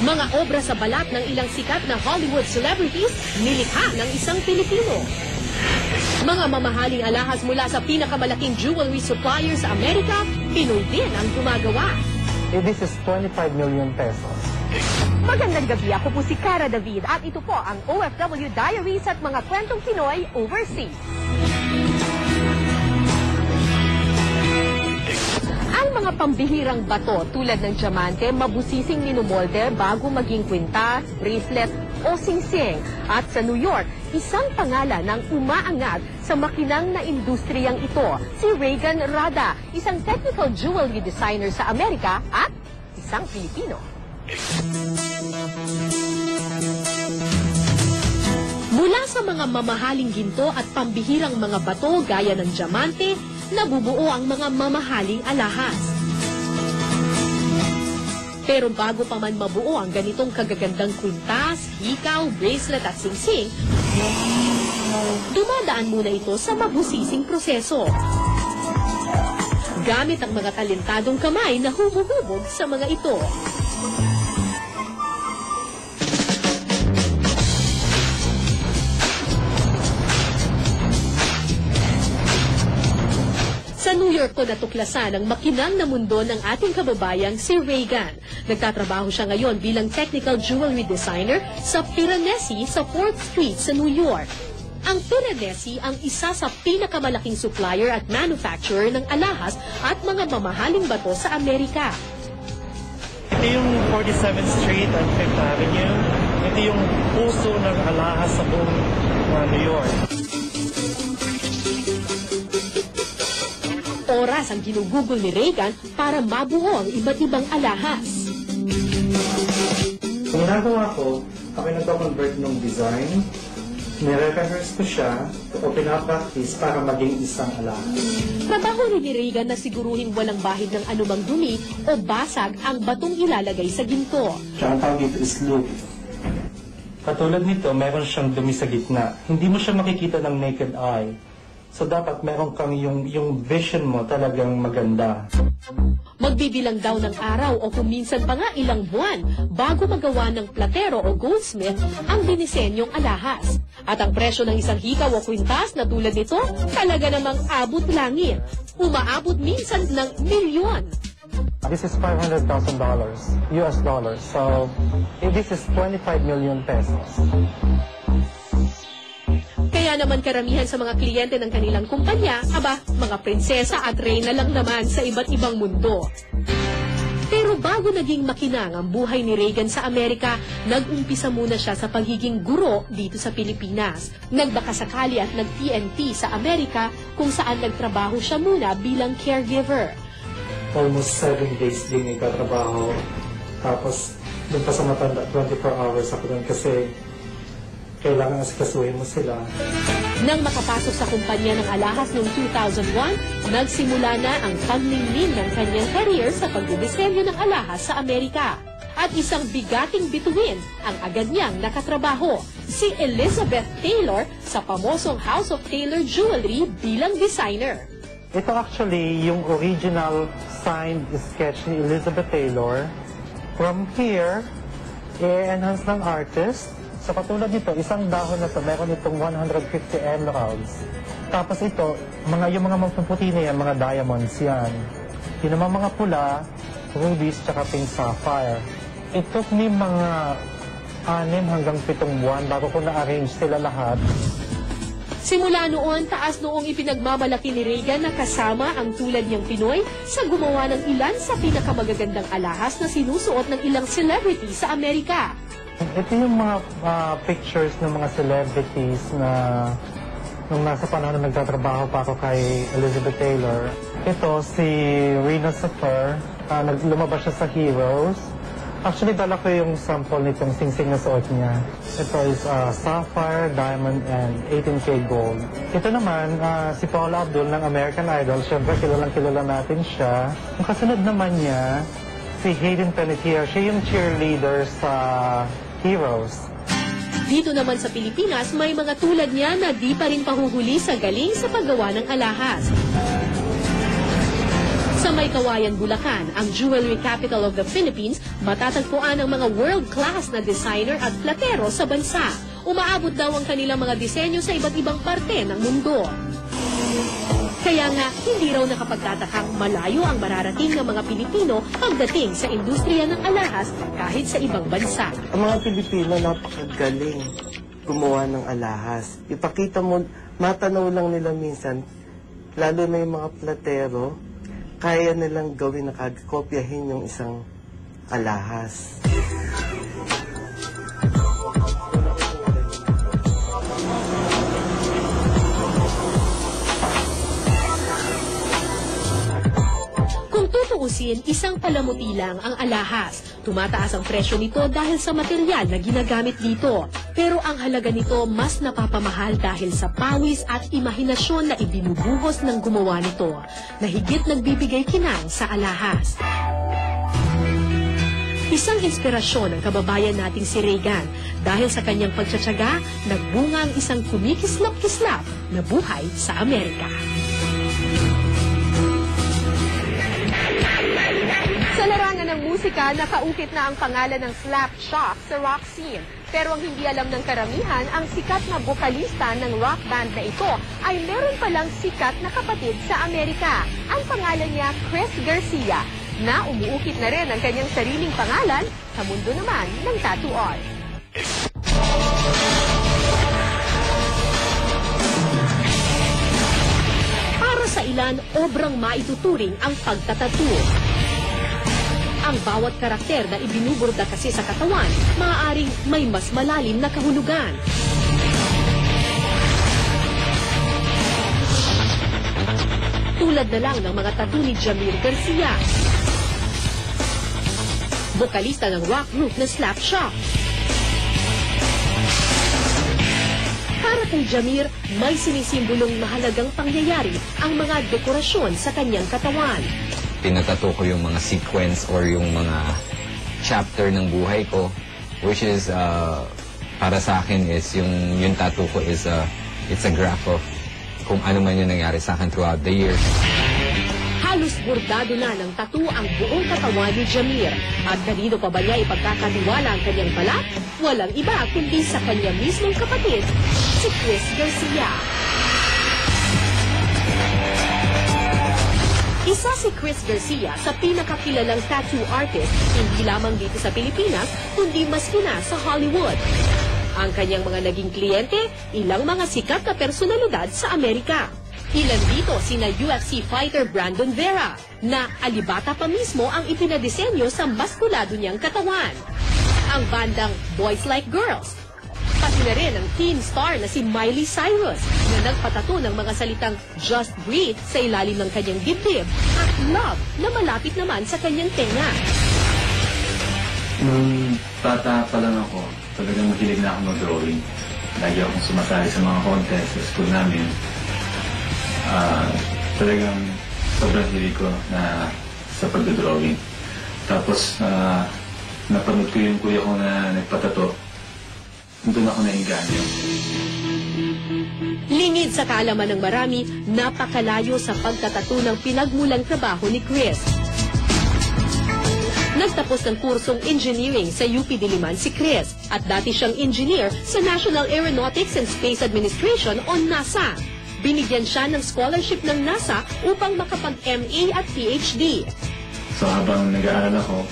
Mga obra sa balat ng ilang sikat na Hollywood celebrities, nilikha ng isang Pilipino. Mga mamahaling alahas mula sa pinakamalaking jewelry supplier sa Amerika, Pinoy din ang gumagawa. This is 25 million pesos. Magandang gabi, ako po si Cara David at ito po ang OFW Diaries at mga kwentong Pinoy overseas. Ang mga pambihirang bato tulad ng diamante, mabusising minumolde bago maging kwintas, bracelet o singsing. At sa New York, isang pangalan ng umaangat sa makinang na industriyang ito, si Regan Rada, isang technical jewelry designer sa Amerika at isang Pilipino. Mula sa mga mamahaling ginto at pambihirang mga bato gaya ng diamante, nabubuo ang mga mamahaling alahas. Pero bago pa man mabuo ang ganitong kagagandang kwintas, hikaw, bracelet at singsing, dumadaan muna ito sa mabusising proseso. Gamit ang mga talentadong kamay na humuhubog sa mga ito. Sa New York ko natuklasan ang makinang na mundo ng ating kababayang si Regan. Nagtatrabaho siya ngayon bilang technical jewelry designer sa Piranesi sa 4th Street sa New York. Ang Piranesi ang isa sa pinakamalaking supplier at manufacturer ng alahas at mga mamahaling bato sa Amerika. Ito yung 47th Street at 5th Avenue. Ito yung puso ng alahas sa buong New York. Oras ang ginugugol ni Regan para mabuo ang iba't ibang alahas. Ginagawa ko, ako nagko-convert ng design, nire-rehearse ko siya o pinapractice para maging isang alahas. Trabaho rin ni Regan na siguruhin walang bahid ng anumang dumi o basag ang batong ilalagay sa ginto. Siya ang tawag dito is loop. Katulad nito, meron siyang dumi sa gitna. Hindi mo siya makikita ng naked eye. So dapat meron kang yung vision mo talagang maganda. Magbibilang daw ng araw o kung minsan pa nga ilang buwan bago magawa ng platero o goldsmith ang dinisenyong alahas. At ang presyo ng isang hikaw o kwintas na tulad nito talaga namang abot langit. Umaabot minsan ng milyon. This is $500,000 US dollars. So this is 25 million pesos. Kaya naman karamihan sa mga kliyente ng kanilang kumpanya, mga prinsesa at reyna lang naman sa iba't ibang mundo. Pero bago naging makinang ang buhay ni Regan sa Amerika, nag-umpisa muna siya sa pagiging guro dito sa Pilipinas. Nagbakasakali at nag-TNT sa Amerika kung saan nagtrabaho siya muna bilang caregiver. Almost 7 days din nagtatrabaho. Tapos doon pa sa matanda, 24 hours ako doon kasi kailangan asikasuhin mo sila. Nang makapasok sa kumpanya ng alahas noong 2001, nagsimula na ang panlingning ng kanyang career sa pagdidisenyo ng alahas sa Amerika. At isang bigating bituin ang agad niyang nakatrabaho, si Elizabeth Taylor sa pamosong House of Taylor Jewelry bilang designer. Ito actually yung original signed sketch ni Elizabeth Taylor. From here, i-enhance ng artist. So katulad nito, isang dahon na to, meron itong 150 emeralds. Tapos ito, yung mga mapuputi na yan, mga diamonds yan. Yung naman mga pula, rubies, tsaka pink sapphire. It took me mga 6 hanggang 7 buwan bago ko na-arrange sila lahat. Simula noon, taas noong ipinagmamalaki ni Regan na kasama ang tulad niyang Pinoy sa gumawa ng ilan sa pinakamagagandang alahas na sinusuot ng ilang celebrity sa Amerika. Ito yung mga pictures ng mga celebrities na nung nasa panahon na nagtatrabaho pa ako kay Elizabeth Taylor. Ito si Rina Safer, lumabas siya sa Heroes. Actually, dala ko yung sample nitong singsing na suot niya. Ito is sapphire, diamond, and 18K gold. Ito naman, si Paula Abdul ng American Idol. Siyempre, kilala natin siya. Ang kasunod naman niya, si Hayden Panettiere. Siya yung cheerleader sa Heroes. Dito naman sa Pilipinas, may mga tulad niya na di pa rin pahuhuli sa galing sa paggawa ng alahas. Sa may Kawayan, Bulacan, ang jewelry capital of the Philippines, matatagpuan ang mga world-class na designer at platero sa bansa. Umaabot daw ang kanilang mga disenyo sa iba't ibang parte ng mundo. Kaya nga, hindi raw nakapagtatakang malayo ang mararating ng mga Pilipino pagdating sa industriya ng alahas kahit sa ibang bansa. Ang mga Pilipino napakagaling gumawa ng alahas. Ipakita mo, matanaw lang nila minsan, lalo na yung mga platero, kaya nilang gawin na kopyahin yung isang alahas. Kung tutuusin, isang palamuti lang ang alahas. Tumataas ang presyo nito dahil sa material na ginagamit dito. Pero ang halaga nito mas napapamahal dahil sa pawis at imahinasyon na ibinubuhos ng gumawa nito, na higit nagbibigay kinang sa alahas. Isang inspirasyon ang kababayan nating si Regan. Dahil sa kanyang pagtsatsaga, nagbunga ang isang kumikislap-kislap na buhay sa Amerika. Sa larangan ng musika, nakaukit na ang pangalan ng Slapshot sa rock scene. Pero ang hindi alam ng karamihan, ang sikat na bokalista ng rock band na ito ay meron palang sikat na kapatid sa Amerika. Ang pangalan niya, Chris Garcia, na umuukit na rin ang kanyang sariling pangalan sa mundo naman ng tattoo art. Para sa ilan, obrang maituturing ang pagtatattoo. Ang bawat karakter na ibinuburda kasi sa katawan, maaaring may mas malalim na kahulugan. Tulad na lang ng mga tattoo ni Jamir Garcia, bokalista ng rock group na Slapshot. Para kay Jamir, may sinisimbolong mahalagang pangyayari ang mga dekorasyon sa kanyang katawan. Pinatato ko yung mga sequence or yung mga chapter ng buhay ko, which is para sa akin is yung tattoo ko is it's a graph of kung ano man yung nangyari sa akin throughout the years. Halos bordado na ng tattoo ang buong katawan ni Jamir. At kanino pa ba niya ipagkakatiwala ang kanyang balat? Walang iba kundi sa kanya mismong kapatid, si Chris Garcia. Isa si Chris Garcia sa pinakakilalang tattoo artist, hindi lamang dito sa Pilipinas, kundi maski na sa Hollywood. Ang kanyang mga naging kliyente, ilang mga sikat na personalidad sa Amerika. Ilan dito sina UFC fighter Brandon Vera, na alibata pa mismo ang ipinadesenyo sa maskulado niyang katawan. Ang bandang Boys Like Girls, pati na rin ang teen star na si Miley Cyrus na nagpatato ng mga salitang Just Breathe sa ilalim ng kanyang dibdib at Love na malapit naman sa kanyang tenga. Nung bata pa lang ako, talagang mahilig na ako mag-drawing. Lagi akong sumasali sa mga contest sa school namin. Talagang sobrang hilig ko na sa pag-drawing. Tapos napanood ko yung kuya ko na nagpatato. Doon ako nainganyo. Lingid sa kaalaman ng marami, napakalayo sa pagtatato ng pinagmulang trabaho ni Chris. Nagtapos ng kursong engineering sa UP Diliman si Chris at dati siyang engineer sa National Aeronautics and Space Administration o NASA. Binigyan siya ng scholarship ng NASA upang makapag-MA at PhD. So habang nag-aaral ako,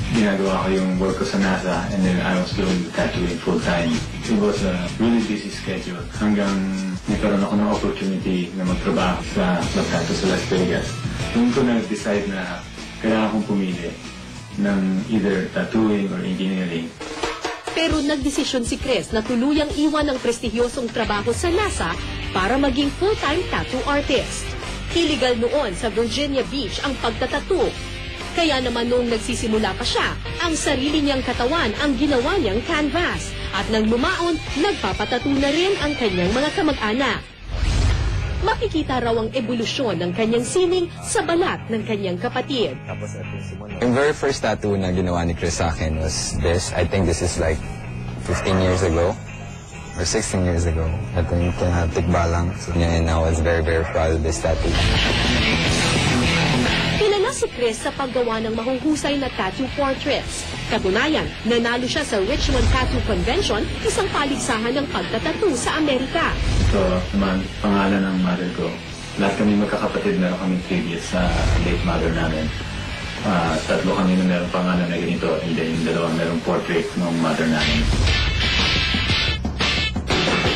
ginagawa ko yung work ko sa NASA and then I was doing the tattooing full-time. It was a really busy schedule hanggang nagkaroon ako ng opportunity na magtrabaho sa mag-tattoo sa Las Vegas. Doon ko na-decide na kailangan kong pumili ng either tattooing or engineering. Pero nagdesisyon si Chris na tuluyang iwan ang prestigyosong trabaho sa NASA para maging full-time tattoo artist. Illegal noon sa Virginia Beach ang pagtatattoo. Kaya naman noong nagsisimula pa siya, ang sarili niyang katawan ang ginawa niyang canvas. At nang lumaon, nagpapatattoo na rin ang kanyang mga kamag-anak. Makikita raw ang ebolusyon ng kanyang sining sa balat ng kanyang kapatid. Yung very first tattoo na ginawa ni Chris sa akin was this. I think this is like 15 years ago or 16 years ago. I think Tikbalang. And I was very, very proud of this tattoo. si Chris sa paggawa ng mahuhusay na tattoo portraits. Katunayan, nanalo siya sa Richmond Tattoo Convention, isang paligsahan ng pagtatattoo sa Amerika. So, naman, pangalan ng mother ko. Lahat kami magkakapatid, meron kami tribute sa late mother namin. Tatlo kami na meron pangalan na ganito, and then yung dalawang meron portrait ng mother namin.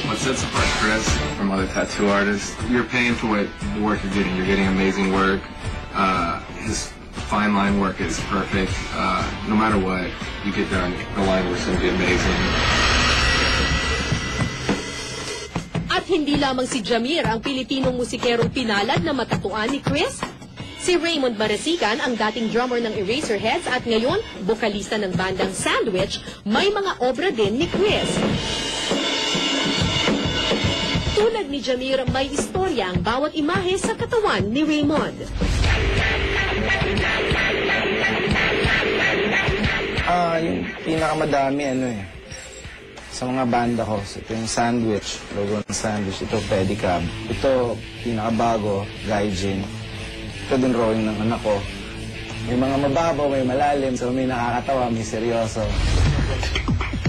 What sets apart Chris from other tattoo artists, you're paying for the work you're getting. You're getting amazing work. His fine line work is perfect. No matter what you get done, the line work's going to be amazing. At hindi lamang si Jamir ang Pilipinong musikerong pinalad na matatuan ni Chris. Si Raymond Marasigan, ang dating drummer ng Eraserheads at ngayon bokalista ng bandang Sandwich, may mga obra din ni Chris. Tulad ni Jamir, may istorya ang bawat imahe sa katawan ni Raymond. Yung pinakamadami sa mga banda ko, ito yung Sandwich, logo ng Sandwich, ito Pedicab, ito pinakabago, Gaijin, ito din drawing ng anak ko. May mga mababaw, may malalim, so may nakakatawa, may seryoso.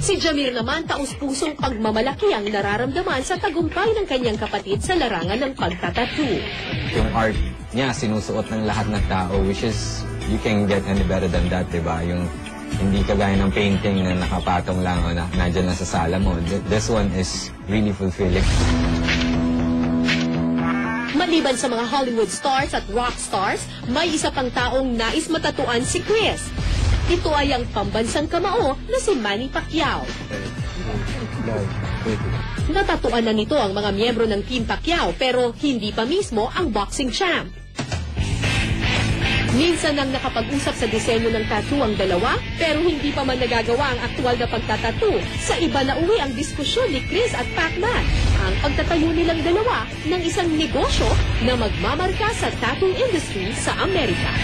Si Jamir naman taus-pusong pagmamalaki ang nararamdaman sa tagumpay ng kanyang kapatid sa larangan ng pagtatattoo. Yung art niya, sinusuot ng lahat ng tao, which is, you can get any better than that, diba? Yung hindi kagaya ng painting na nakapatong lang o na nandyan na sa sala mo. This one is really fulfilling. Maliban sa mga Hollywood stars at rock stars, may isa pang taong nais matatuan si Chris. Ito ay ang pambansang kamao na si Manny Pacquiao. Natatuan na nito ang mga miyembro ng Team Pacquiao pero hindi pa mismo ang boxing champ. Minsan nang nakapag-usap sa disenyo ng tattoo ang dalawa, pero hindi pa man nagagawa ang aktual na pagtatattoo. Sa iba na uwi ang diskusyon ni Chris at Pacman, ang pagtatayo nilang dalawa ng isang negosyo na magmamarka sa tattoo industry sa Amerika.